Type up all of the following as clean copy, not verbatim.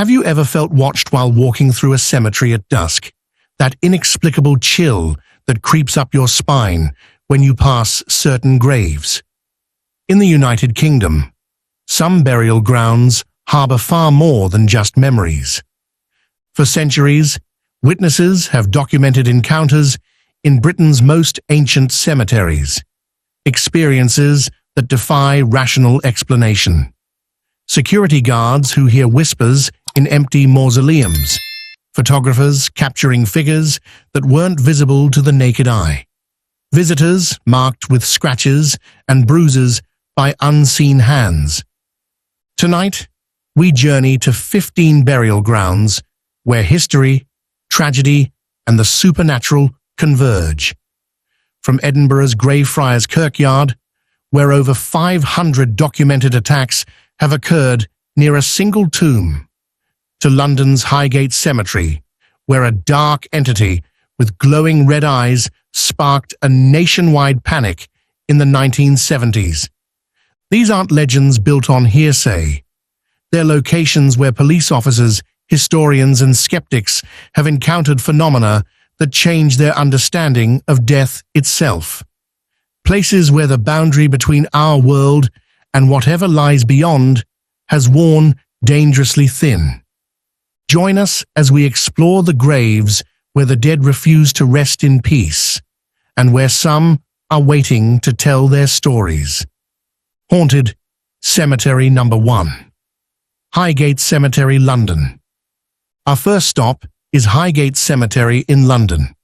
Have you ever felt watched while walking through a cemetery at dusk? That inexplicable chill that creeps up your spine when you pass certain graves. In the United Kingdom, some burial grounds harbor far more than just memories. For centuries, witnesses have documented encounters in Britain's most ancient cemeteries, experiences that defy rational explanation. Security guards who hear whispers in empty mausoleums, photographers capturing figures that weren't visible to the naked eye, visitors marked with scratches and bruises by unseen hands. Tonight, we journey to 15 burial grounds where history, tragedy, and the supernatural converge. From Edinburgh's Greyfriars Kirkyard, where over 500 documented attacks have occurred near a single tomb, to London's Highgate Cemetery, where a dark entity with glowing red eyes sparked a nationwide panic in the 1970s. These aren't legends built on hearsay. They're locations where police officers, historians, and skeptics have encountered phenomena that change their understanding of death itself. Places where the boundary between our world and whatever lies beyond has worn dangerously thin. Join us as we explore the graves where the dead refuse to rest in peace, and where some are waiting to tell their stories. Haunted Cemetery Number 1. Highgate Cemetery, London. Our first stop is Highgate Cemetery in London.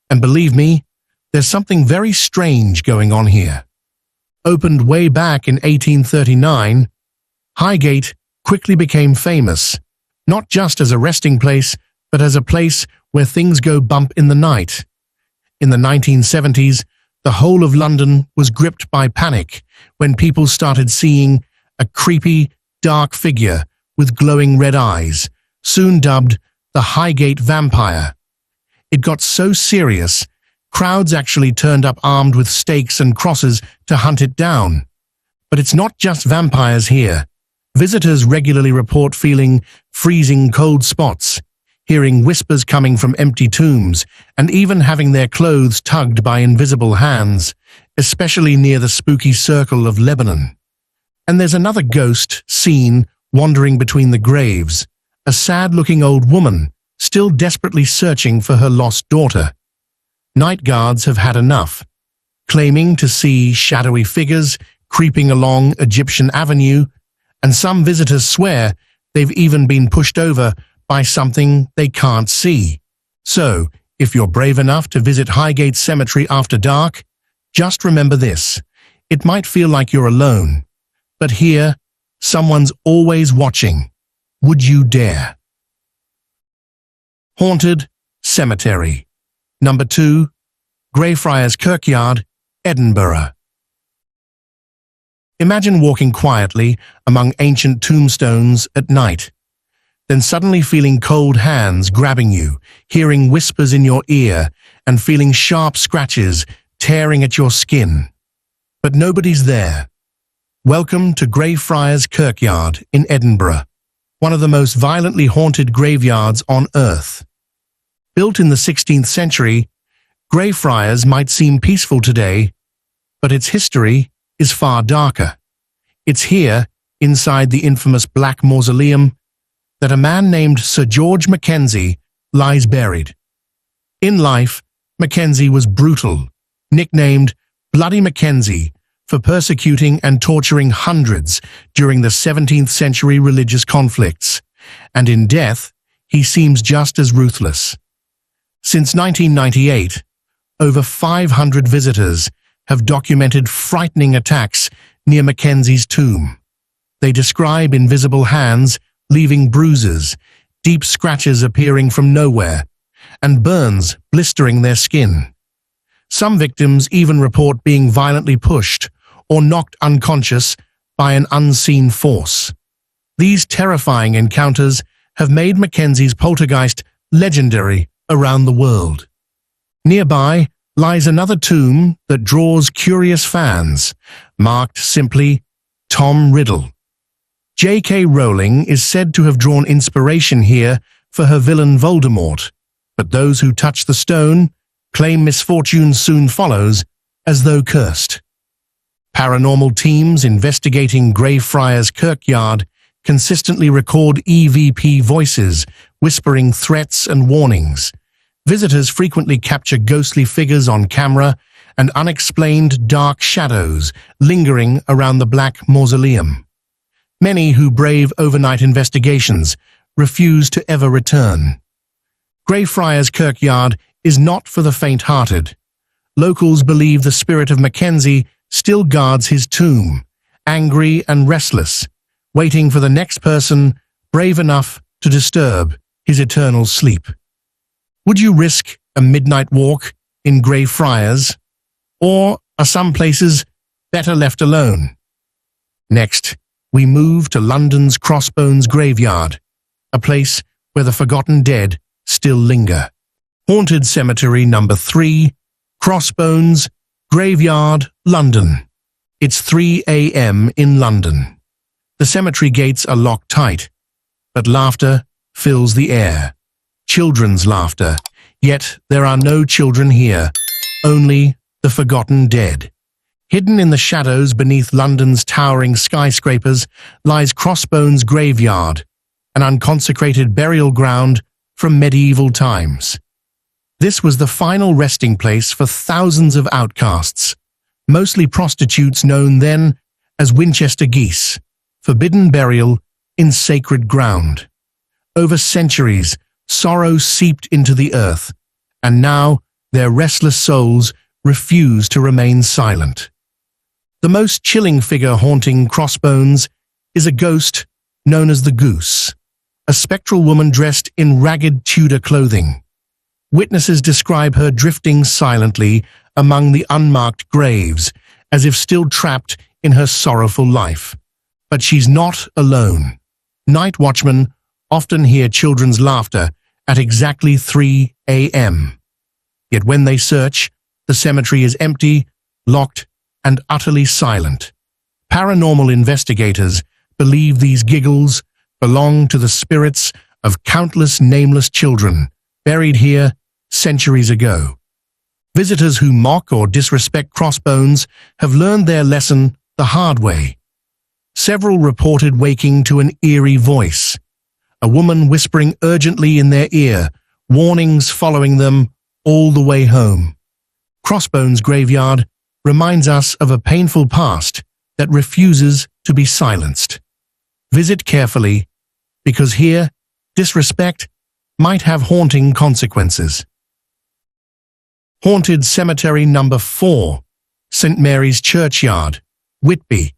And believe me, there's something very strange going on here. Opened way back in 1839, Highgate quickly became famous, not just as a resting place, but as a place where things go bump in the night. In the 1970s, the whole of London was gripped by panic when people started seeing a creepy, dark figure with glowing red eyes, soon dubbed the Highgate Vampire. It got so serious, crowds actually turned up armed with stakes and crosses to hunt it down. But it's not just vampires here. Visitors regularly report feeling freezing cold spots, hearing whispers coming from empty tombs, and even having their clothes tugged by invisible hands, especially near the spooky circle of Lebanon. And there's another ghost seen wandering between the graves, a sad-looking old woman still desperately searching for her lost daughter. Night guards have had enough, claiming to see shadowy figures creeping along Egyptian Avenue, and some visitors swear they've even been pushed over by something they can't see. So, if you're brave enough to visit Highgate Cemetery after dark, just remember this: it might feel like you're alone, but here, someone's always watching. Would you dare? Haunted Cemetery. Number 2, Greyfriars Kirkyard, Edinburgh. Imagine walking quietly among ancient tombstones at night, then suddenly feeling cold hands grabbing you, hearing whispers in your ear, and feeling sharp scratches tearing at your skin. But nobody's there. Welcome to Greyfriars Kirkyard in Edinburgh, one of the most violently haunted graveyards on Earth. Built in the 16th century, Greyfriars might seem peaceful today, but its history is far darker. It's here, inside the infamous Black Mausoleum, that a man named Sir George Mackenzie lies buried. In life, Mackenzie was brutal, nicknamed Bloody Mackenzie for persecuting and torturing hundreds during the 17th century religious conflicts, and in death, he seems just as ruthless. Since 1998, over 500 visitors have documented frightening attacks near Mackenzie's tomb. They describe invisible hands leaving bruises, deep scratches appearing from nowhere, and burns blistering their skin. Some victims even report being violently pushed or knocked unconscious by an unseen force. These terrifying encounters have made Mackenzie's poltergeist legendary around the world. Nearby lies another tomb that draws curious fans, marked simply Tom Riddle. J.K. Rowling is said to have drawn inspiration here for her villain Voldemort, but those who touch the stone claim misfortune soon follows, as though cursed. Paranormal teams investigating Greyfriars Kirkyard consistently record EVP voices, whispering threats and warnings. Visitors frequently capture ghostly figures on camera and unexplained dark shadows lingering around the Black Mausoleum. Many who brave overnight investigations refuse to ever return. Greyfriars Kirkyard is not for the faint-hearted. Locals believe the spirit of Mackenzie still guards his tomb, angry and restless, waiting for the next person brave enough to disturb his eternal sleep. Would you risk a midnight walk in Greyfriars, or are some places better left alone? Next, we move to London's Crossbones graveyard, a place where the forgotten dead still linger. Haunted Cemetery number 3, Crossbones Graveyard, London. It's 3 a.m. in London. The cemetery gates are locked tight, but laughter fills the air. Children's laughter, yet there are no children here, only the forgotten dead. Hidden in the shadows beneath London's towering skyscrapers lies Crossbones Graveyard, an unconsecrated burial ground from medieval times. This was the final resting place for thousands of outcasts, mostly prostitutes known then as Winchester geese, forbidden burial in sacred ground. Over centuries, sorrow seeped into the earth, and now their restless souls refuse to remain silent. The most chilling figure haunting Crossbones is a ghost known as the Goose, a spectral woman dressed in ragged Tudor clothing. Witnesses describe her drifting silently among the unmarked graves, as if still trapped in her sorrowful life. But she's not alone. Night watchmen often hear children's laughter at exactly 3 a.m. Yet when they search, the cemetery is empty, locked, and utterly silent. Paranormal investigators believe these giggles belong to the spirits of countless nameless children buried here centuries ago. Visitors who mock or disrespect Crossbones have learned their lesson the hard way. Several reported waking to an eerie voice, a woman whispering urgently in their ear, warnings following them all the way home. Crossbones Graveyard reminds us of a painful past that refuses to be silenced. Visit carefully, because here, disrespect might have haunting consequences. Haunted Cemetery number 4, St. Mary's Churchyard, Whitby.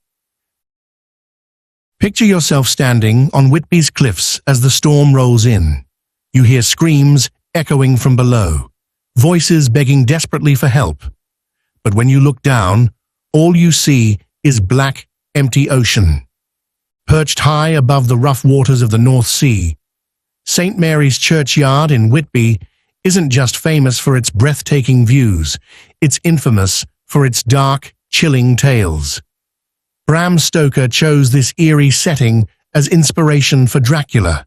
Picture yourself standing on Whitby's cliffs as the storm rolls in. You hear screams echoing from below, voices begging desperately for help. But when you look down, all you see is black, empty ocean. Perched high above the rough waters of the North Sea, St. Mary's Churchyard in Whitby isn't just famous for its breathtaking views, it's infamous for its dark, chilling tales. Bram Stoker chose this eerie setting as inspiration for Dracula,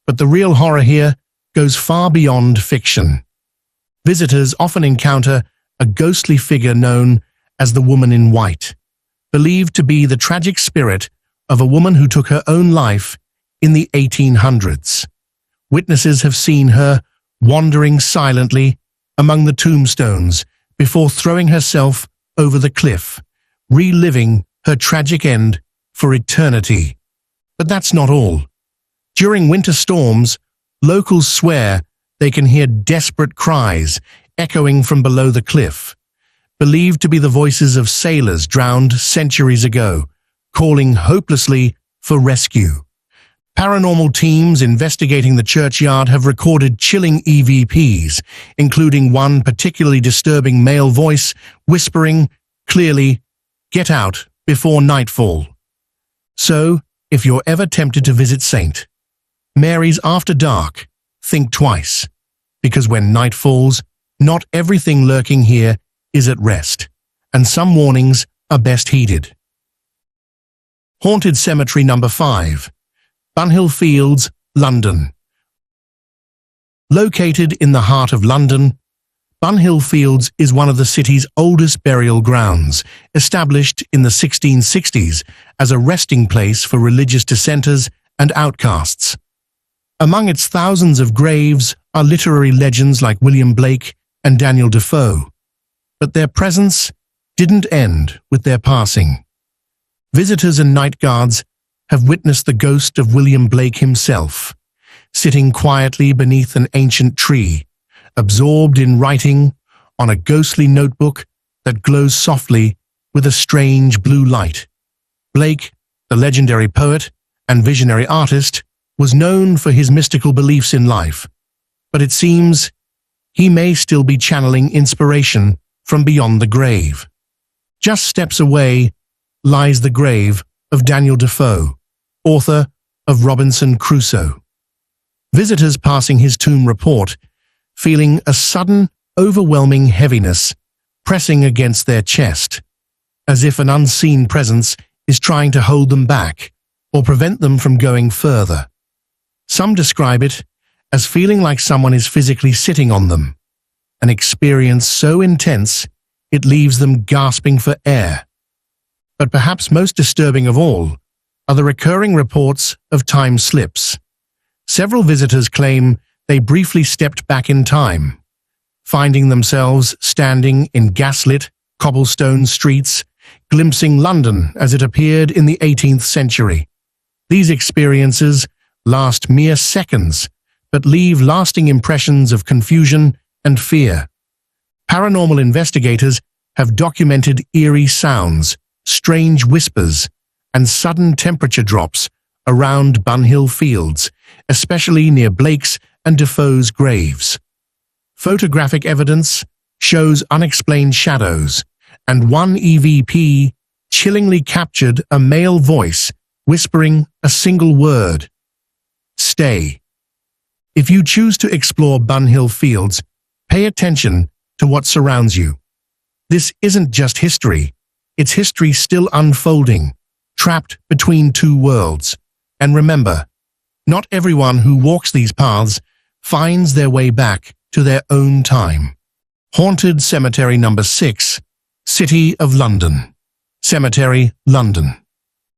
but the real horror here goes far beyond fiction. Visitors often encounter a ghostly figure known as the Woman in White, believed to be the tragic spirit of a woman who took her own life in the 1800s. Witnesses have seen her wandering silently among the tombstones before throwing herself over the cliff, reliving her tragic end for eternity. But that's not all. During winter storms, locals swear they can hear desperate cries echoing from below the cliff, believed to be the voices of sailors drowned centuries ago, calling hopelessly for rescue. Paranormal teams investigating the churchyard have recorded chilling EVPs, including one particularly disturbing male voice whispering clearly, "Get out before nightfall." So, if you're ever tempted to visit St. Mary's after dark, think twice, because when night falls, not everything lurking here is at rest, and some warnings are best heeded. Haunted Cemetery number 5. Bunhill Fields, London. Located in the heart of London, Bunhill Fields is one of the city's oldest burial grounds, established in the 1660s as a resting place for religious dissenters and outcasts. Among its thousands of graves are literary legends like William Blake and Daniel Defoe, but their presence didn't end with their passing. Visitors and night guards have witnessed the ghost of William Blake himself, sitting quietly beneath an ancient tree, absorbed in writing on a ghostly notebook that glows softly with a strange blue light. Blake, the legendary poet and visionary artist, was known for his mystical beliefs in life, but it seems he may still be channeling inspiration from beyond the grave. Just steps away lies the grave of Daniel Defoe, author of Robinson Crusoe. Visitors passing his tomb report feeling a sudden, overwhelming heaviness pressing against their chest, as if an unseen presence is trying to hold them back or prevent them from going further. Some describe it as feeling like someone is physically sitting on them, an experience so intense it leaves them gasping for air. But perhaps most disturbing of all are the recurring reports of time slips. Several visitors claim they briefly stepped back in time, finding themselves standing in gaslit, cobblestone streets, glimpsing London as it appeared in the 18th century. These experiences last mere seconds, but leave lasting impressions of confusion and fear. Paranormal investigators have documented eerie sounds, strange whispers, and sudden temperature drops around Bunhill Fields, especially near Blake's and Defoe's graves. Photographic evidence shows unexplained shadows, and one EVP chillingly captured a male voice whispering a single word: "Stay." If you choose to explore Bunhill Fields, pay attention to what surrounds you. This isn't just history, it's history still unfolding, trapped between two worlds. And remember, not everyone who walks these paths finds their way back to their own time. Haunted Cemetery number 6, City of London. Cemetery, London.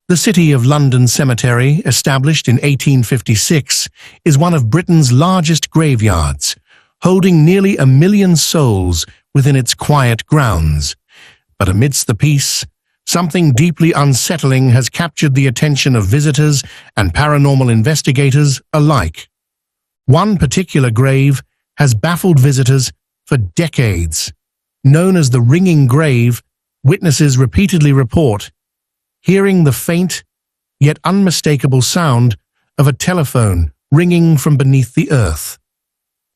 The City of London Cemetery, established in 1856, is one of Britain's largest graveyards, holding nearly 1 million souls within its quiet grounds. But amidst the peace, something deeply unsettling has captured the attention of visitors and paranormal investigators alike. One particular grave has baffled visitors for decades. Known as the ringing grave, witnesses repeatedly report hearing the faint, yet unmistakable sound of a telephone ringing from beneath the earth.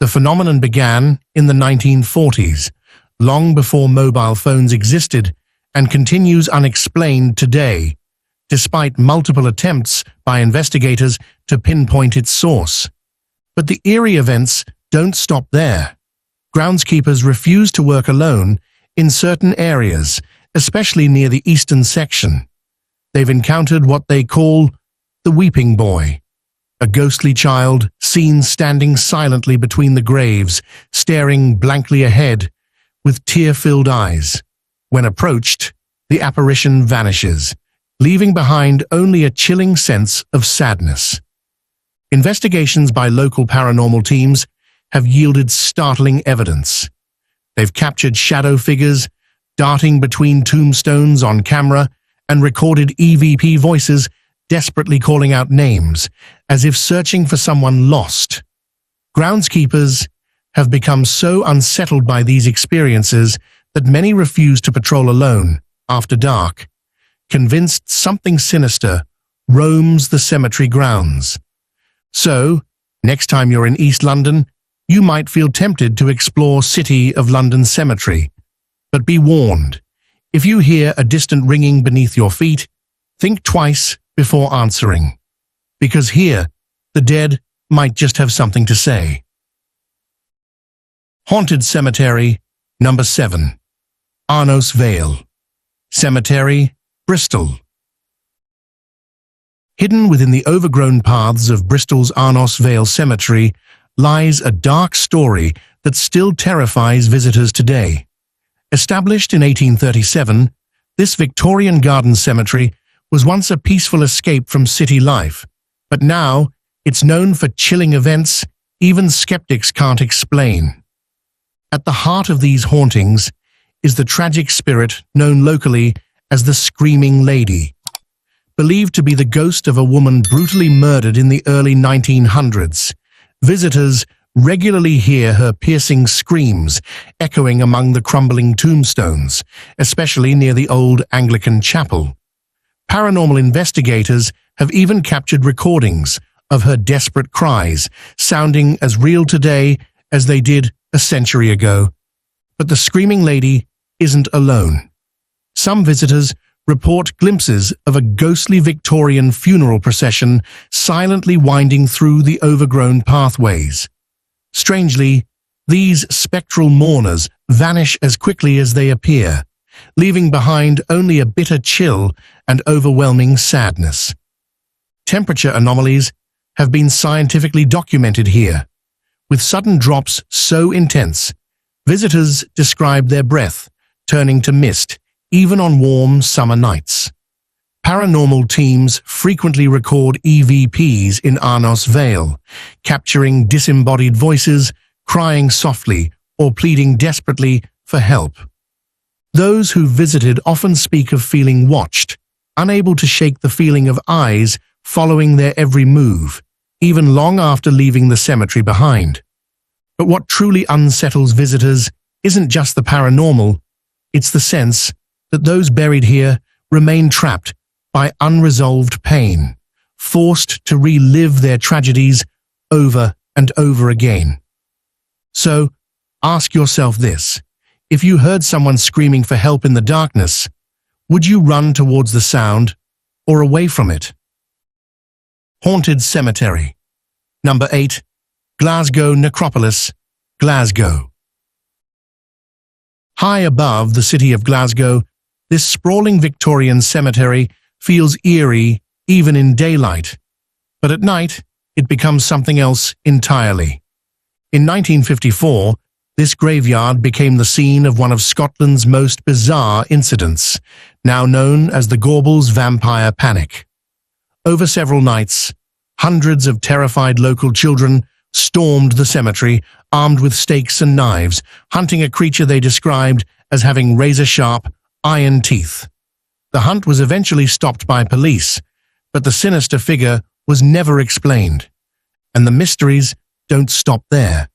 The phenomenon began in the 1940s, long before mobile phones existed, and continues unexplained today, despite multiple attempts by investigators to pinpoint its source. But the eerie events don't stop there. Groundskeepers refuse to work alone in certain areas, especially near the eastern section. They've encountered what they call the Weeping Boy, a ghostly child seen standing silently between the graves, staring blankly ahead with tear-filled eyes. When approached, the apparition vanishes, leaving behind only a chilling sense of sadness. Investigations by local paranormal teams have yielded startling evidence. They've captured shadow figures darting between tombstones on camera and recorded EVP voices desperately calling out names, as if searching for someone lost. Groundskeepers have become so unsettled by these experiences that many refuse to patrol alone after dark, convinced something sinister roams the cemetery grounds. So, next time you're in East London, you might feel tempted to explore City of London Cemetery. But be warned, if you hear a distant ringing beneath your feet, think twice before answering, because here, the dead might just have something to say. Haunted Cemetery number 7. Arnos Vale Cemetery, Bristol. Hidden within the overgrown paths of Bristol's Arnos Vale Cemetery lies a dark story that still terrifies visitors today. Established in 1837, this Victorian garden cemetery was once a peaceful escape from city life, but now it's known for chilling events even skeptics can't explain. At the heart of these hauntings is the tragic spirit known locally as the Screaming Lady. Believed to be the ghost of a woman brutally murdered in the early 1900s, visitors regularly hear her piercing screams echoing among the crumbling tombstones, especially near the old Anglican chapel. Paranormal investigators have even captured recordings of her desperate cries, sounding as real today as they did a century ago. But the Screaming Lady isn't alone. Some visitors report glimpses of a ghostly Victorian funeral procession silently winding through the overgrown pathways. Strangely, these spectral mourners vanish as quickly as they appear, leaving behind only a bitter chill and overwhelming sadness. Temperature anomalies have been scientifically documented here, with sudden drops so intense, visitors describe their breath turning to mist even on warm summer nights. Paranormal teams frequently record EVPs in Arnos Vale, capturing disembodied voices, crying softly or pleading desperately for help. Those who visited often speak of feeling watched, unable to shake the feeling of eyes following their every move, even long after leaving the cemetery behind. But what truly unsettles visitors isn't just the paranormal, it's the sense that those buried here remain trapped by unresolved pain, forced to relive their tragedies over and over again. So, ask yourself this: if you heard someone screaming for help in the darkness, would you run towards the sound or away from it? Haunted Cemetery. Number 8. Glasgow Necropolis, Glasgow. High above the city of Glasgow, this sprawling Victorian cemetery feels eerie even in daylight, but at night it becomes something else entirely. In 1954, this graveyard became the scene of one of Scotland's most bizarre incidents, now known as the Gorbals Vampire Panic. Over several nights, hundreds of terrified local children stormed the cemetery, armed with stakes and knives, hunting a creature they described as having razor-sharp, iron teeth. The hunt was eventually stopped by police, but the sinister figure was never explained. And the mysteries don't stop there.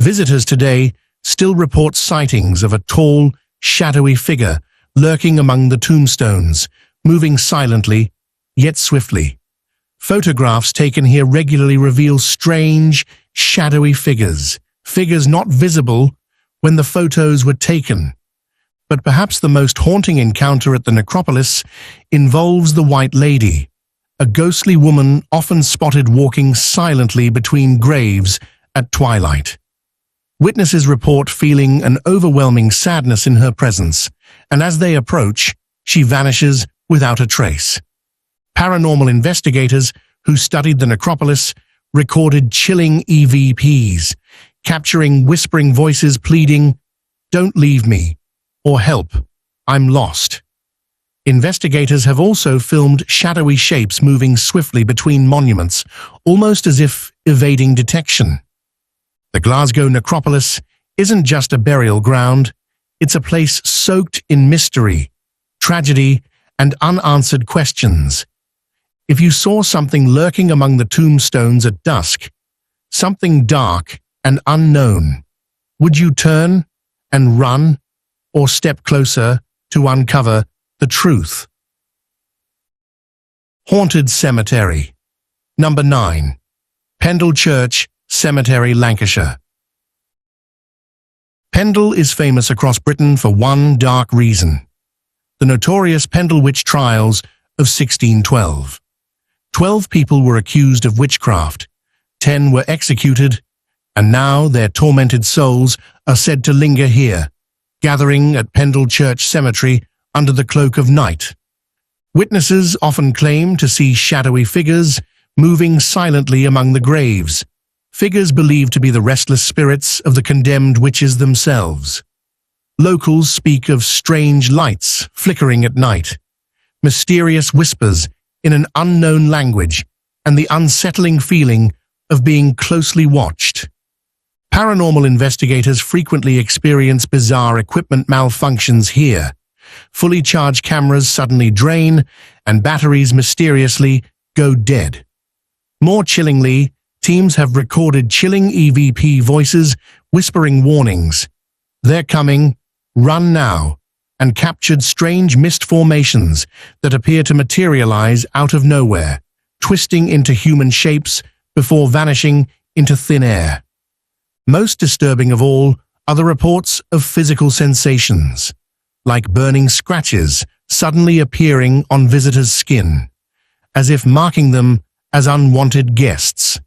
Visitors today still report sightings of a tall, shadowy figure lurking among the tombstones, moving silently, yet swiftly. Photographs taken here regularly reveal strange, shadowy figures not visible when the photos were taken. But perhaps the most haunting encounter at the necropolis involves the White Lady, a ghostly woman often spotted walking silently between graves at twilight. Witnesses report feeling an overwhelming sadness in her presence, and as they approach, she vanishes without a trace. Paranormal investigators who studied the necropolis recorded chilling EVPs, capturing whispering voices pleading, "Don't leave me," or "Help, I'm lost." Investigators have also filmed shadowy shapes moving swiftly between monuments, almost as if evading detection. The Glasgow necropolis isn't just a burial ground, it's a place soaked in mystery, tragedy, and unanswered questions. If you saw something lurking among the tombstones at dusk, something dark and unknown, would you turn and run or step closer to uncover the truth? Haunted Cemetery. Number 9. Pendle Church Cemetery, Lancashire. Pendle is famous across Britain for one dark reason: the notorious Pendle witch trials of 1612. 12 people were accused of witchcraft, 10 were executed, and now their tormented souls are said to linger here, gathering at Pendle Church Cemetery under the cloak of night. Witnesses often claim to see shadowy figures moving silently among the graves, figures believed to be the restless spirits of the condemned witches themselves. Locals speak of strange lights flickering at night, mysterious whispers in an unknown language, and the unsettling feeling of being closely watched. Paranormal investigators frequently experience bizarre equipment malfunctions here. Fully charged cameras suddenly drain, and batteries mysteriously go dead. More chillingly, teams have recorded chilling EVP voices whispering warnings. They're coming, run now, and captured strange mist formations that appear to materialize out of nowhere, twisting into human shapes before vanishing into thin air. Most disturbing of all are the reports of physical sensations, like burning scratches suddenly appearing on visitors' skin, as if marking them as unwanted guests.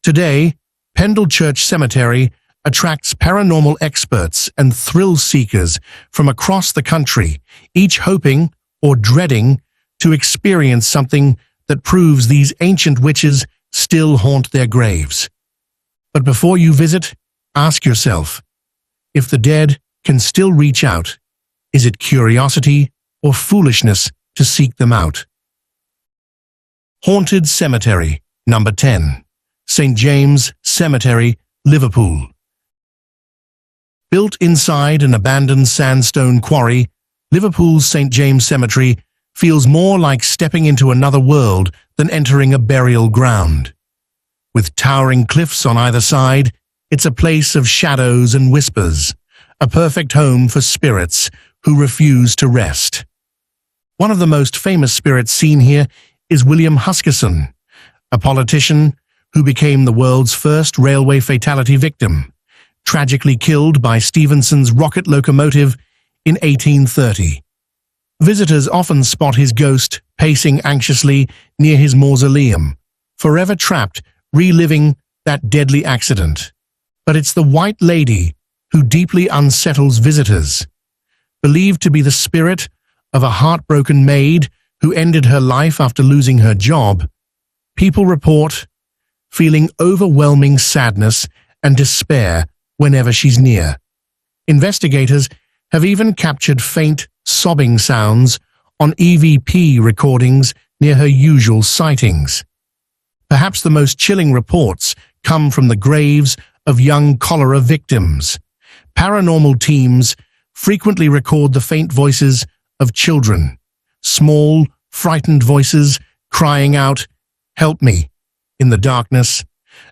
Today, Pendle Church Cemetery attracts paranormal experts and thrill seekers from across the country, each hoping or dreading to experience something that proves these ancient witches still haunt their graves. But before you visit, ask yourself, if the dead can still reach out, is it curiosity or foolishness to seek them out? Haunted Cemetery, number 10. St. James Cemetery, Liverpool. Built inside an abandoned sandstone quarry, Liverpool's St. James Cemetery feels more like stepping into another world than entering a burial ground. With towering cliffs on either side, it's a place of shadows and whispers, a perfect home for spirits who refuse to rest. One of the most famous spirits seen here is William Huskisson, a politician who became the world's first railway fatality victim, tragically killed by Stephenson's rocket locomotive in 1830. Visitors often spot his ghost pacing anxiously near his mausoleum, forever trapped, reliving that deadly accident. But it's the White Lady who deeply unsettles visitors. Believed to be the spirit of a heartbroken maid who ended her life after losing her job, people report feeling overwhelming sadness and despair whenever she's near. Investigators have even captured faint, sobbing sounds on EVP recordings near her usual sightings. Perhaps the most chilling reports come from the graves of young cholera victims. Paranormal teams frequently record the faint voices of children, small, frightened voices crying out, "Help me," in the darkness,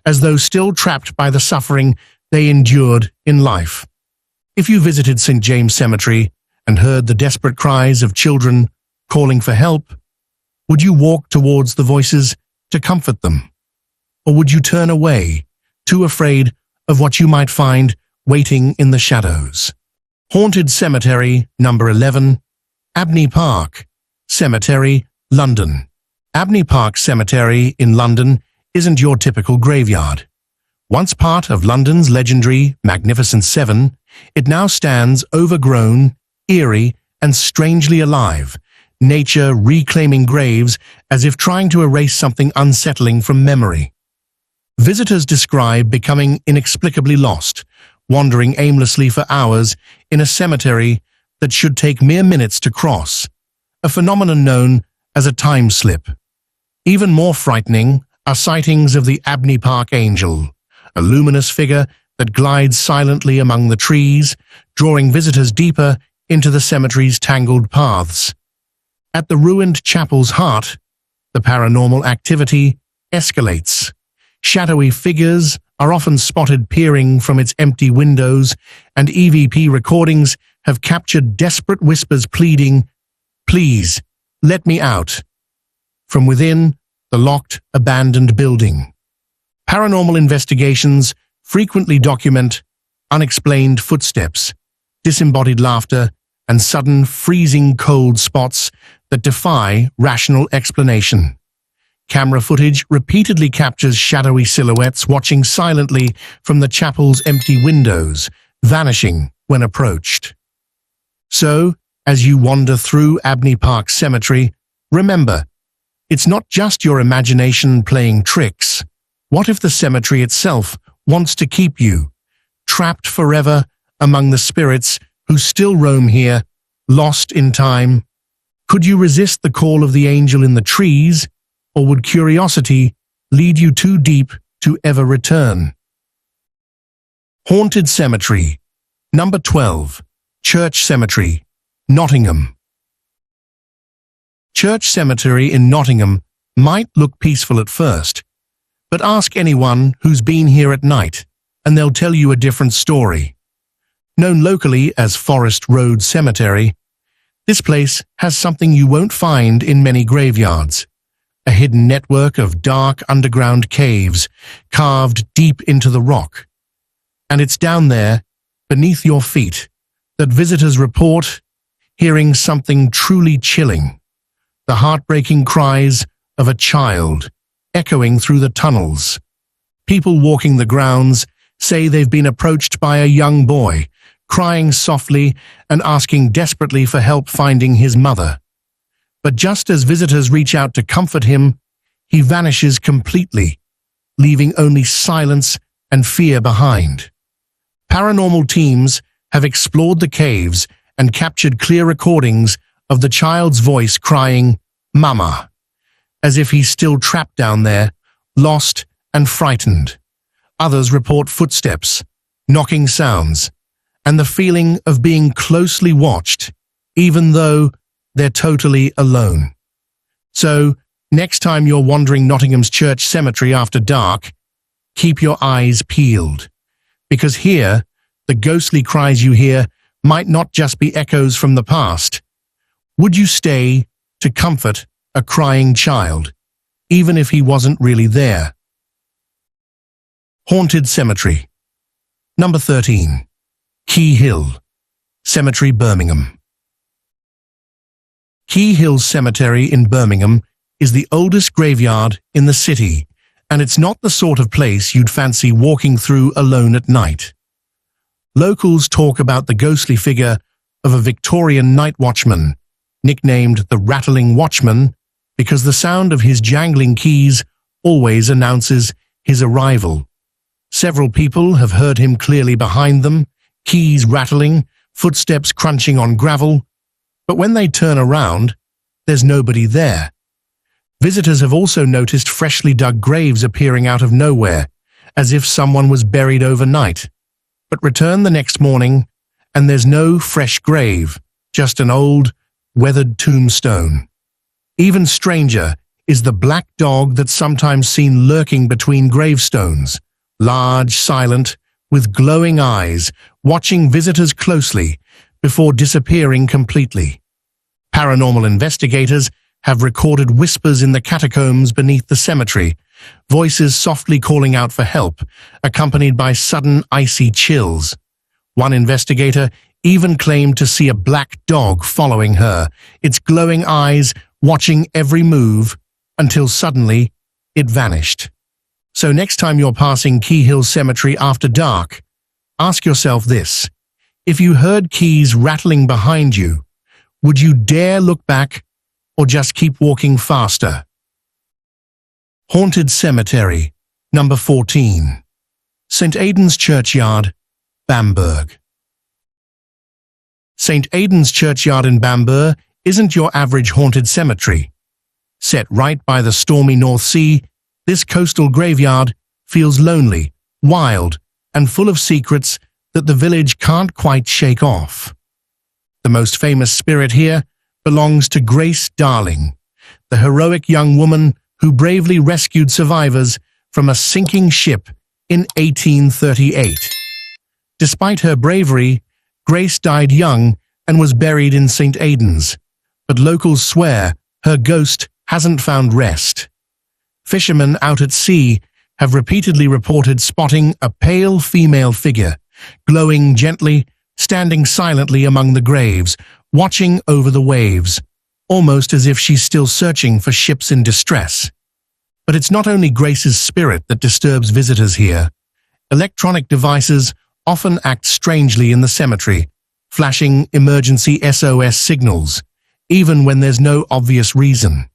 as though still trapped by the suffering they endured in life. If you visited St. James Cemetery and heard the desperate cries of children calling for help, would you walk towards the voices to comfort them? Or would you turn away, too afraid of what you might find waiting in the shadows? Haunted Cemetery, number 11. Abney Park Cemetery, London. Abney Park Cemetery in London isn't your typical graveyard. Once part of London's legendary Magnificent Seven, it now stands overgrown, eerie, and strangely alive, nature reclaiming graves as if trying to erase something unsettling from memory. Visitors describe becoming inexplicably lost, wandering aimlessly for hours in a cemetery that should take mere minutes to cross, a phenomenon known as a time slip. Even more frightening are sightings of the Abney Park Angel, a luminous figure that glides silently among the trees, drawing visitors deeper into the cemetery's tangled paths. At the ruined chapel's heart, the paranormal activity escalates. Shadowy figures are often spotted peering from its empty windows, and EVP recordings have captured desperate whispers pleading, "Please, let me out," from within the locked, abandoned building. Paranormal investigations frequently document unexplained footsteps, disembodied laughter, and sudden freezing cold spots that defy rational explanation. Camera footage repeatedly captures shadowy silhouettes watching silently from the chapel's empty windows, vanishing when approached. So, as you wander through Abney Park Cemetery, Remember, it's not just your imagination playing tricks. What if the cemetery itself wants to keep you trapped forever among the spirits who still roam here, lost in time? Could you resist the call of the angel in the trees, or would curiosity lead you too deep to ever return? Haunted Cemetery. Number 12. Church Cemetery, Nottingham. Church Cemetery in Nottingham might look peaceful at first, but ask anyone who's been here at night, and they'll tell you a different story. Known locally as Forest Road Cemetery, this place has something you won't find in many graveyards: a hidden network of dark underground caves carved deep into the rock. And it's down there, beneath your feet, that visitors report hearing something truly chilling: the heartbreaking cries of a child echoing through the tunnels. People walking the grounds say they've been approached by a young boy, crying softly and asking desperately for help finding his mother. But just as visitors reach out to comfort him, he vanishes completely, leaving only silence and fear behind. Paranormal teams have explored the caves and captured clear recordings of the child's voice crying, "Mama," as if he's still trapped down there, lost and frightened. Others report footsteps, knocking sounds, and the feeling of being closely watched, even though they're totally alone. So, next time you're wandering Nottingham's church cemetery after dark, keep your eyes peeled, because here, the ghostly cries you hear might not just be echoes from the past. Would you stay to comfort a crying child, even if he wasn't really there? Haunted Cemetery. Number 13. Key Hill Cemetery, Birmingham. Key Hill Cemetery in Birmingham is the oldest graveyard in the city, and it's not the sort of place you'd fancy walking through alone at night. Locals talk about the ghostly figure of a Victorian night watchman, nicknamed the Rattling Watchman, because the sound of his jangling keys always announces his arrival. Several people have heard him clearly behind them, keys rattling, footsteps crunching on gravel, but when they turn around, there's nobody there. Visitors have also noticed freshly dug graves appearing out of nowhere, as if someone was buried overnight, but return the next morning, and there's no fresh grave, just an old, weathered tombstone. Even stranger is the black dog that's sometimes seen lurking between gravestones, large, silent, with glowing eyes, watching visitors closely before disappearing completely. Paranormal investigators have recorded whispers in the catacombs beneath the cemetery, voices softly calling out for help, accompanied by sudden icy chills. One investigator even claimed to see a black dog following her, its glowing eyes watching every move, until suddenly it vanished. So next time you're passing Key Hill Cemetery after dark, ask yourself this: if you heard keys rattling behind you, would you dare look back or just keep walking faster? Haunted Cemetery. Number 14. St. Aidan's Churchyard, Bamburgh. St. Aidan's Churchyard in Bamburgh isn't your average haunted cemetery. Set right by the stormy North Sea, this coastal graveyard feels lonely, wild, and full of secrets that the village can't quite shake off. The most famous spirit here belongs to Grace Darling, the heroic young woman who bravely rescued survivors from a sinking ship in 1838. Despite her bravery, Grace died young and was buried in St. Aidan's, but locals swear her ghost hasn't found rest. Fishermen out at sea have repeatedly reported spotting a pale female figure, glowing gently, standing silently among the graves, watching over the waves, almost as if she's still searching for ships in distress. But it's not only Grace's spirit that disturbs visitors here. Electronic devices often act strangely in the cemetery, flashing emergency SOS signals, even when there's no obvious reason.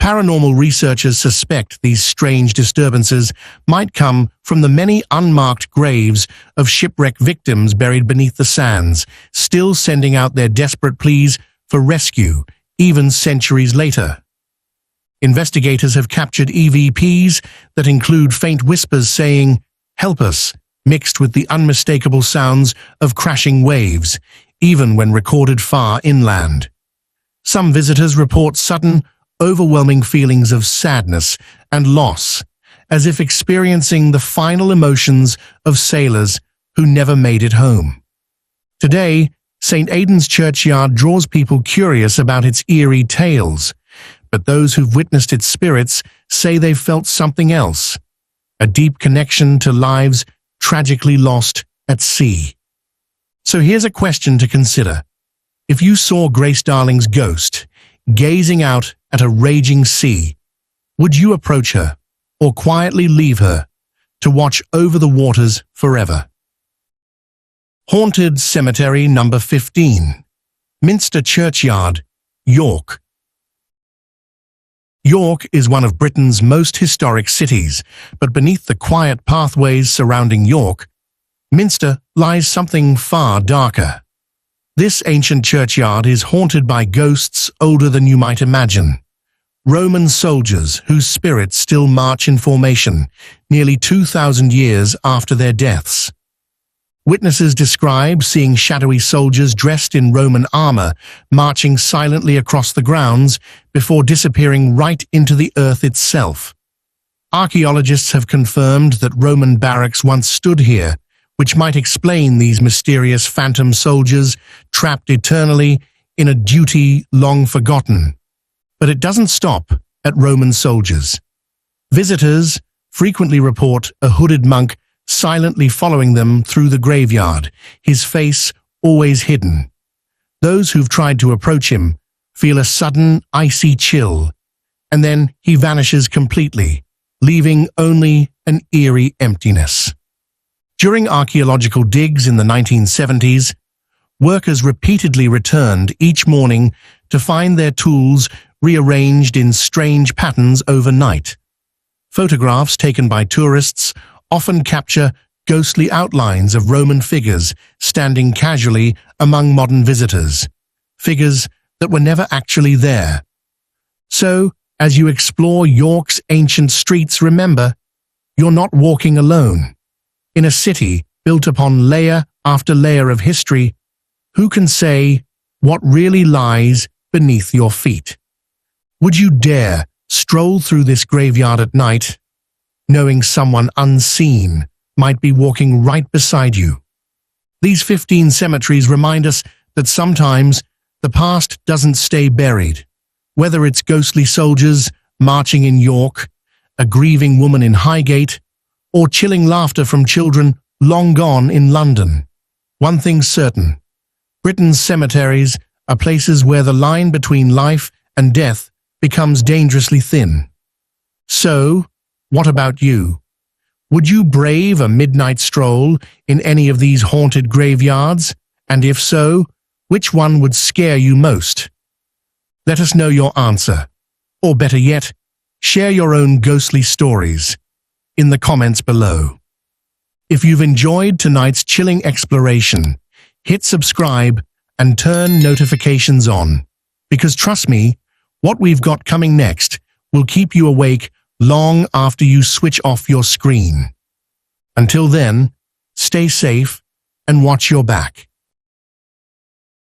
Paranormal researchers suspect these strange disturbances might come from the many unmarked graves of shipwreck victims buried beneath the sands, still sending out their desperate pleas for rescue, even centuries later. Investigators have captured EVPs that include faint whispers saying, "Help us," mixed with the unmistakable sounds of crashing waves, even when recorded far inland. Some visitors report sudden, overwhelming feelings of sadness and loss, as if experiencing the final emotions of sailors who never made it home. Today, St. Aidan's Churchyard draws people curious about its eerie tales, but those who've witnessed its spirits say they've felt something else, a deep connection to lives tragically lost at sea. So here's a question to consider. If you saw Grace Darling's ghost gazing out at a raging sea, would you approach her or quietly leave her to watch over the waters forever? Haunted Cemetery number 15, Minster Churchyard, York. York is one of Britain's most historic cities, but beneath the quiet pathways surrounding York, Minster lies something far darker. This ancient churchyard is haunted by ghosts older than you might imagine. Roman soldiers whose spirits still march in formation, nearly 2,000 years after their deaths. Witnesses describe seeing shadowy soldiers dressed in Roman armor marching silently across the grounds before disappearing right into the earth itself. Archaeologists have confirmed that Roman barracks once stood here, which might explain these mysterious phantom soldiers trapped eternally in a duty long forgotten. But it doesn't stop at Roman soldiers. Visitors frequently report a hooded monk silently following them through the graveyard, his face always hidden. Those who've tried to approach him feel a sudden, icy chill, and then he vanishes completely, leaving only an eerie emptiness. During archaeological digs in the 1970s, workers repeatedly returned each morning to find their tools rearranged in strange patterns overnight. Photographs taken by tourists often capture ghostly outlines of Roman figures standing casually among modern visitors, figures that were never actually there. So, as you explore York's ancient streets, remember, you're not walking alone. In a city built upon layer after layer of history, who can say what really lies beneath your feet? Would you dare stroll through this graveyard at night, knowing someone unseen might be walking right beside you? These 15 cemeteries remind us that sometimes the past doesn't stay buried. Whether it's ghostly soldiers marching in York, a grieving woman in Highgate, or chilling laughter from children long gone in London, one thing's certain: Britain's cemeteries are places where the line between life and death becomes dangerously thin. So, what about you? Would you brave a midnight stroll in any of these haunted graveyards? And if so, which one would scare you most? Let us know your answer. Or better yet, share your own ghostly stories in the comments below. If you've enjoyed tonight's chilling exploration, hit subscribe and turn notifications on, because trust me, what we've got coming next will keep you awake long after you switch off your screen. Until then, stay safe and watch your back.